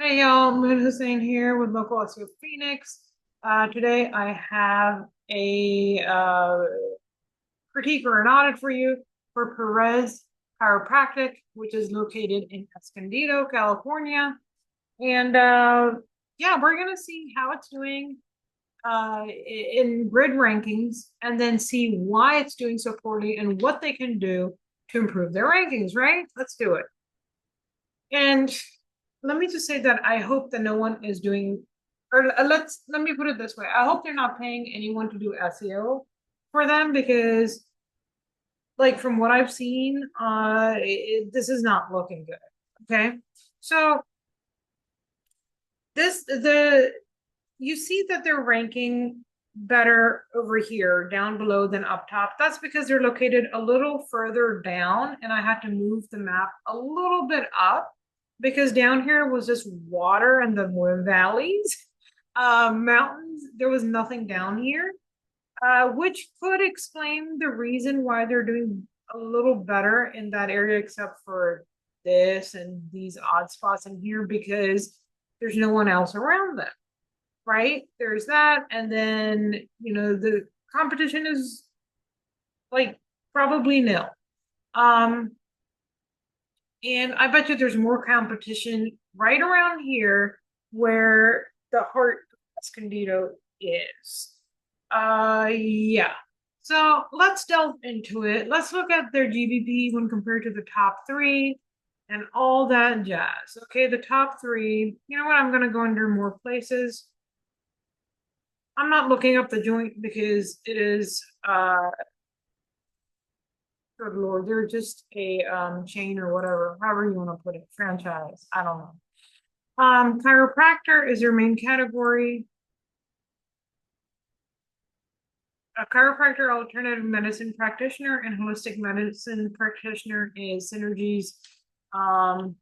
Hey y'all, Moon Hussain here with Local SEO Phoenix. Today I have a critique or an audit for you for Perez Chiropractic, which is located in Escondido, California. And yeah, we're going to see how it's doing in grid rankings and then see why it's doing so poorly and what they can do to improve their rankings, right? Let's do it. And let me just say that I hope that no one is doing, or let me put it this way. I hope they're not paying anyone to do SEO for them because, like, from what I've seen, this is not looking good. Okay, so the you see that they're ranking better over here down below than up top. That's because they're located a little further down, and I had to move the map a little bit up because down here was just water and the valleys, mountains. There was nothing down here, which could explain the reason why they're doing a little better in that area, except for this and these odd spots in here because there's no one else around them, right? There's that. And then, the competition is like probably nil. Um, and I bet you there's more competition right around here where the heart of Escondido is. Yeah. So let's delve into it. Let's look at their GBP when compared to the top three and all that jazz. Okay, the top three. You know what? I'm going to go under more places. I'm not looking up the joint because it is good lord, they're just a chain or whatever, however you want to put it, franchise. I don't know. Chiropractor is their main category. A chiropractor, alternative medicine practitioner, and holistic medicine practitioner is Synergy's um,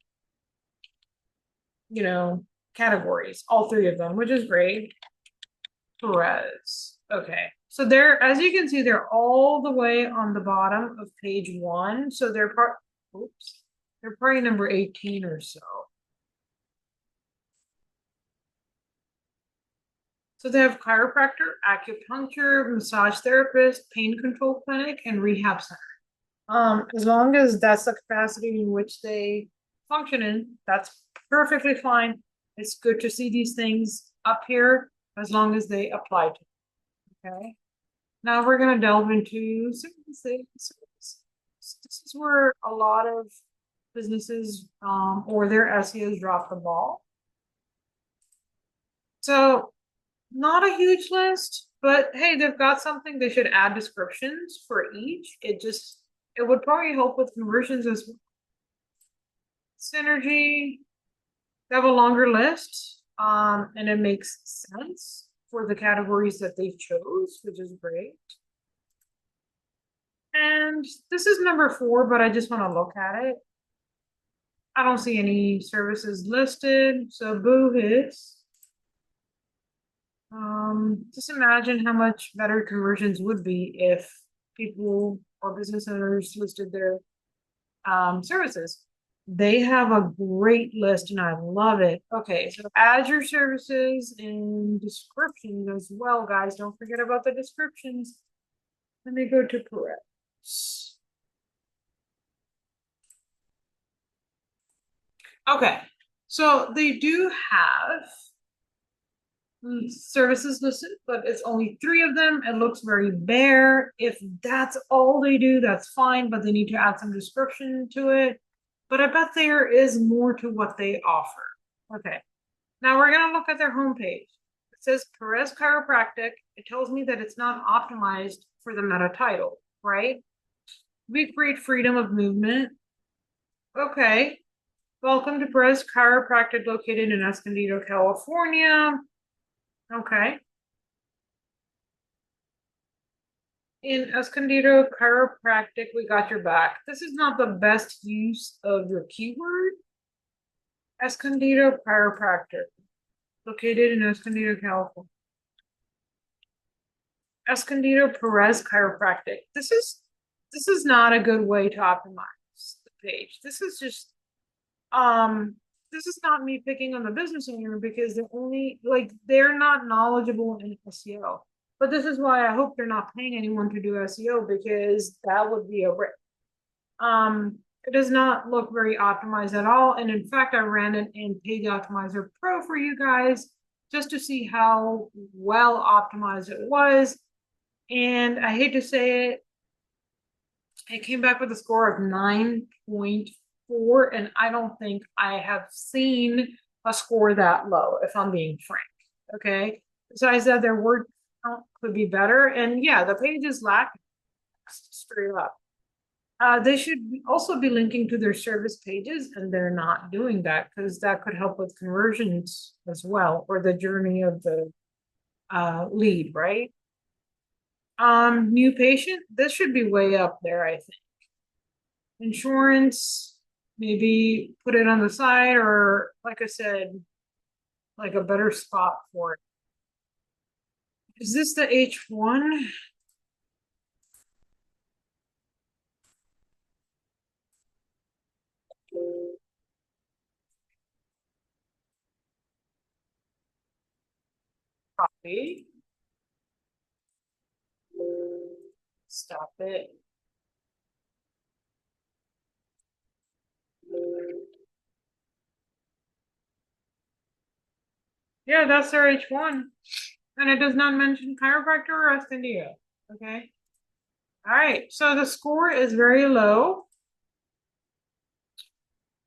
you know, categories, all three of them, which is great. Perez. Okay. So they're, as you can see, they're all the way on the bottom of page one. So they're oops, they're probably number 18 or so. So they have chiropractor, acupuncture, massage therapist, pain control clinic, and rehab center. As long as that's the capacity in which they function in, that's perfectly fine. It's good to see these things up here as long as they apply to it. Okay. Now we're going to delve into services. This is where a lot of businesses or their SEOs drop the ball. So not a huge list, but hey, they've got something. They should add descriptions for each. It would probably help with conversions as well. Synergy, they have a longer list, and it makes sense for the categories that they chose, which is great. And this is number 4, but I just want to look at it. I don't see any services listed, so boo hits. Just imagine how much better conversions would be if people or business owners listed their services. They have a great list and I love it. Okay, so add your services and descriptions as well, guys. Don't forget about the descriptions. Let me go to Perez. Okay, so they do have services listed, but it's only 3 of them. It looks very bare. If that's all they do, that's fine, but they need to add some description to it. But I bet there is more to what they offer. Okay, now we're going to look at their homepage. It says Perez Chiropractic. It tells me that it's not optimized for the meta title, right? We create freedom of movement. Okay. Welcome to Perez Chiropractic located in Escondido, California. Okay. In Escondido Chiropractic, we got your back. This is not the best use of your keyword. Escondido Chiropractor, located in Escondido, California. Escondido Perez Chiropractic. This is not a good way to optimize the page. This is just this is not me picking on the business owner because they're only like they're not knowledgeable in SEO. But this is why I hope they're not paying anyone to do SEO because that would be a rip. It does not look very optimized at all. And in fact, I ran it in Page Optimizer Pro for you guys just to see how well optimized it was. And I hate to say it, it came back with a score of 9.4, and I don't think I have seen a score that low, if I'm being frank. Okay. Besides that, their word count could be better. And yeah, the pages lack straight up. They should also be linking to their service pages, and they're not doing that because that could help with conversions as well, or the journey of the lead, right? New patient, this should be way up there, I think. Insurance, maybe put it on the side, or like I said, like a better spot for it. Is this the H1? Copy. Stop it. Yeah, that's their H1. And it does not mention chiropractor or West India. Okay. All right. So the score is very low.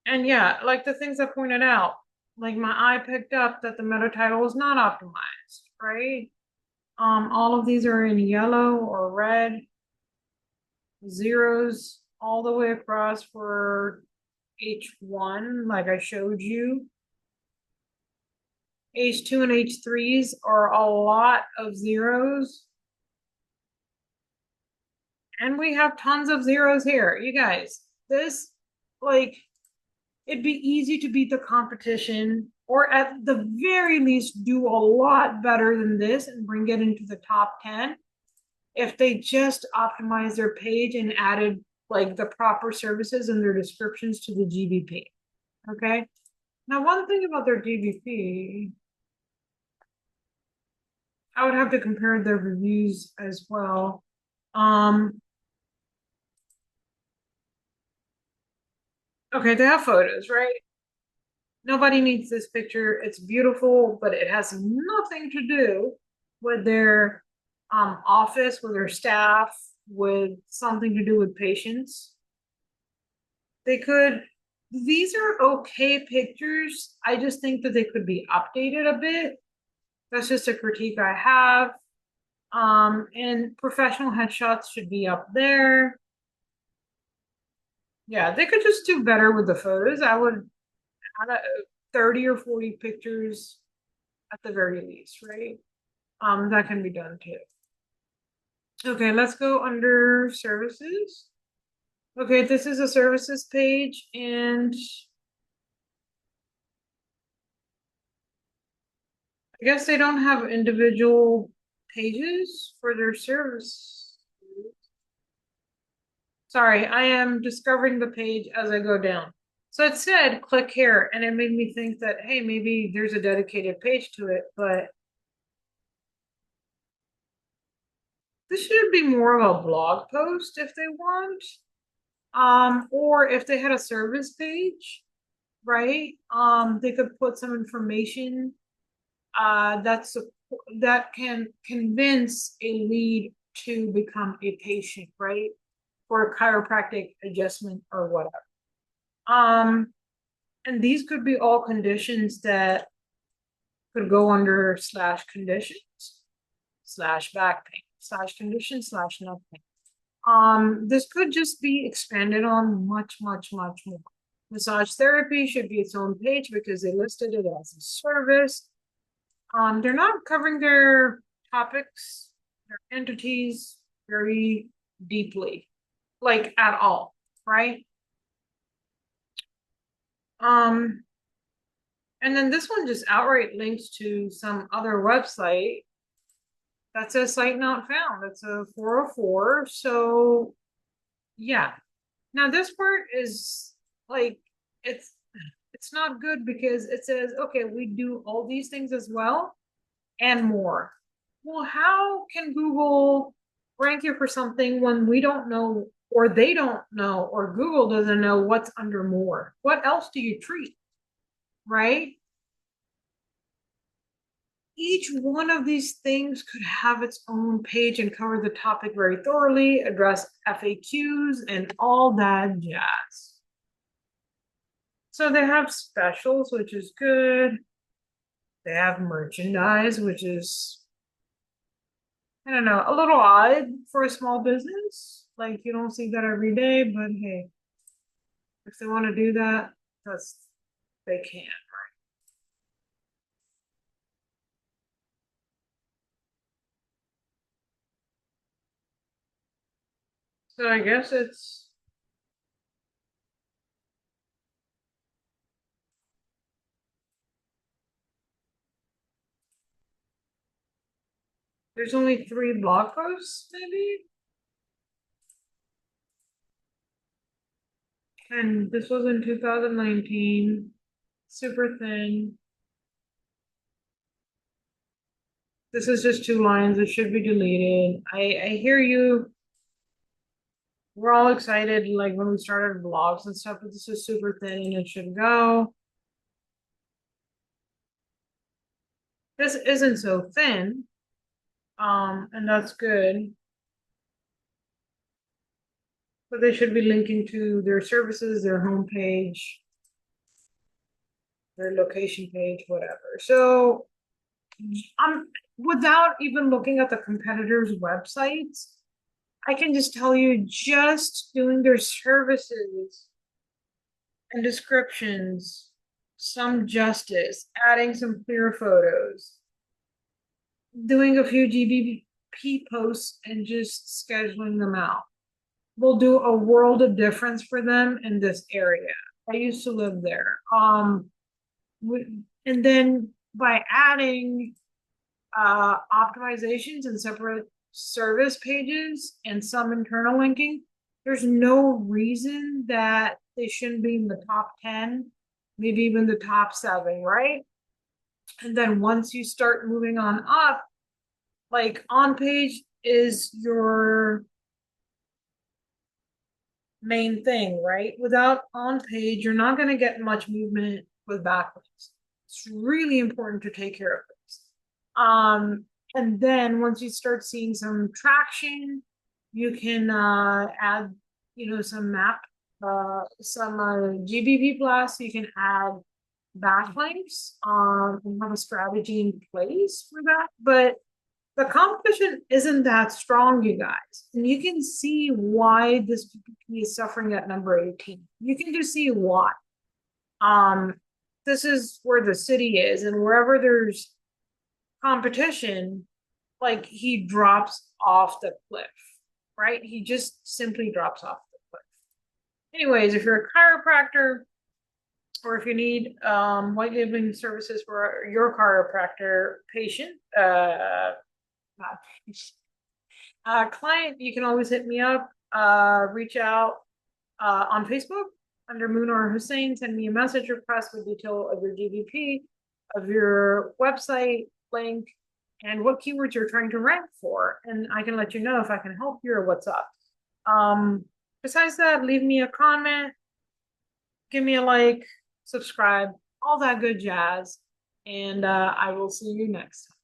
And yeah, like the things I pointed out, like my eye picked up that the meta title is not optimized, right? All of these are in yellow or red, zeros all the way across for H1, like I showed you. H2 and H3s are a lot of zeros. And we have tons of zeros here. You guys, this, like, it'd be easy to beat the competition, or at the very least, do a lot better than this and bring it into the top 10 if they just optimized their page and added like the proper services and their descriptions to the GBP. Okay. Now, one thing about their GBP, I would have to compare their reviews as well. Okay, they have photos, right? Nobody needs this picture. It's beautiful, but it has nothing to do with their office, with their staff, with something to do with patients. They could, these are okay pictures. I just think that they could be updated a bit. That's just a critique I have. And professional headshots should be up there. Yeah, they could just do better with the photos. I would add 30 or 40 pictures at the very least, right? That can be done too. Okay, let's go under services. Okay, this is a services page, and I guess they don't have individual pages for their service. Sorry, I am discovering the page as I go down. So it said click here, and it made me think that, hey, maybe there's a dedicated page to it, but this should be more of a blog post if they want. Or if they had a service page, right? They could put some information that's that can convince a lead to become a patient, right? For a chiropractic adjustment or whatever. And these could be all conditions that could go under slash conditions, slash back pain, slash condition, slash neck pain. This could just be expanded on much, much, much more. Massage therapy should be its own page because they listed it as a service. They're not covering their topics, their entities very deeply, like at all, right? Um, and then this one just outright links to some other website that says site not found. It's a 404. So yeah. Now this part is like it's it's not good because it says, okay, we do all these things as well and more. Well, how can Google rank you for something when we don't know, or they don't know, or Google doesn't know what's under more? What else do you treat, right? Each one of these things could have its own page and cover the topic very thoroughly, address FAQs, and all that jazz. So they have specials, which is good. They have merchandise, which is, I don't know, a little odd for a small business. Like you don't see that every day, but hey, if they want to do that, that's they can. So I guess it's there's only 3 blog posts, maybe. And this was in 2019, super thin. This is just 2 lines. It should be deleted. I hear you. We're all excited, like when we started vlogs and stuff, but this is super thin and it should go. This isn't so thin, and that's good. But they should be linking to their services, their homepage, their location page, whatever. So without even looking at the competitors' websites, I can just tell you just doing their services and descriptions, some justice, adding some clear photos, doing a few GBP posts and just scheduling them out will do a world of difference for them in this area. I used to live there. And then by adding optimizations and separate service pages and some internal linking, there's no reason that they shouldn't be in the top 10, maybe even the top 7, right? And then once you start moving on up, like on page is your main thing, right? Without on page, you're not going to get much movement with backlinks. It's really important to take care of this. And then once you start seeing some traction, you can add, some GBP plus. You can add backlinks and have a strategy in place for that. But the competition isn't that strong, you guys. And you can see why this PPP is suffering at number 18. You can just see why. Um, this is where the city is, and wherever there's competition, like he drops off the cliff, right? He just simply drops off the cliff. Anyways, if you're a chiropractor or if you need white labeling services for your chiropractor patient, client, you can always hit me up, reach out on Facebook under Moon or Hussain, send me a message request with detail of your GBP, of your website link, and what keywords you're trying to rank for. And I can let you know if I can help you or what's up. Besides that, leave me a comment, give me a like, subscribe, all that good jazz. And I will see you next time.